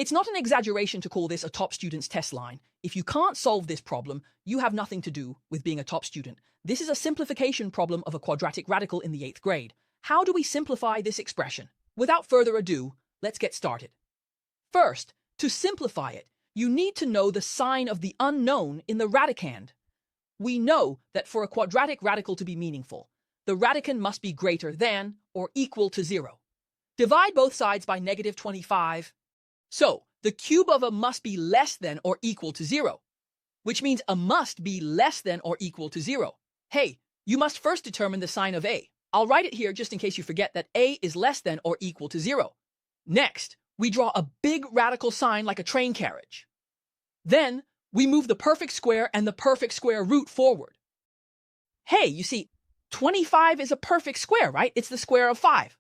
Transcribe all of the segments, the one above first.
It's not an exaggeration to call this a top student's test line. If you can't solve this problem, you have nothing to do with being a top student. This is a simplification problem of a quadratic radical in the 8th grade. How do we simplify this expression? Without further ado, let's get started. First, to simplify it, you need to know the sign of the unknown in the radicand. We know that for a quadratic radical to be meaningful, the radicand must be greater than or equal to 0. Divide both sides by negative 25. So, the cube of a must be less than or equal to 0, which means a must be less than or equal to 0. Hey, you must first determine the sign of a. I'll write it here just in case you forget that a is less than or equal to 0. Next, we draw a big radical sign like a train carriage. Then, we move the perfect square and the perfect square root forward. Hey, you see, 25 is a perfect square, right? It's the square of 5.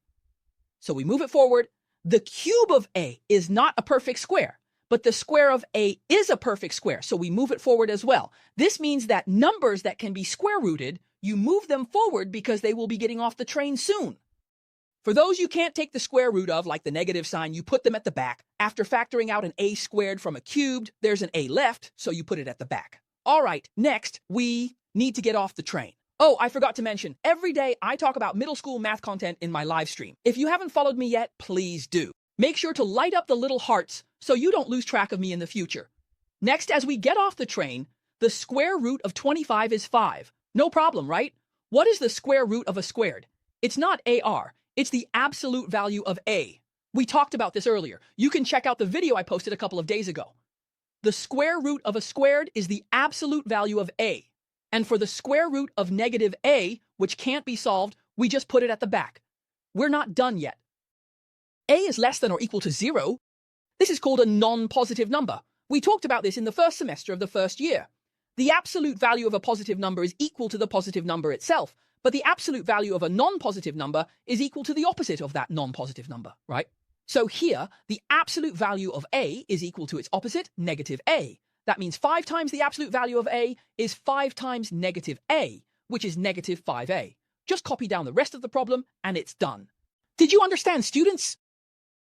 So we move it forward. The cube of a is not a perfect square, but the square of a is a perfect square, so we move it forward as well. This means that numbers that can be square rooted, you move them forward because they will be getting off the train soon. For those you can't take the square root of, like the negative sign, you put them at the back. After factoring out an a squared from a cubed, there's an a left, so you put it at the back. All right, next, we need to get off the train. Oh, I forgot to mention, every day I talk about middle school math content in my live stream. If you haven't followed me yet, please do. Make sure to light up the little hearts so you don't lose track of me in the future. Next, as we get off the train, the square root of 25 is 5. No problem, right? What is the square root of a squared? It's not AR, it's the absolute value of a. We talked about this earlier. You can check out the video I posted a couple of days ago. The square root of a squared is the absolute value of a. And for the square root of negative a, which can't be solved, we just put it at the back. We're not done yet. A is less than or equal to 0. This is called a non-positive number. We talked about this in the first semester of the first year. The absolute value of a positive number is equal to the positive number itself, but the absolute value of a non-positive number is equal to the opposite of that non-positive number, right? So here, the absolute value of a is equal to its opposite, negative a. That means 5 times the absolute value of a is 5 times negative a, which is negative 5a. Just copy down the rest of the problem, and it's done. Did you understand, students?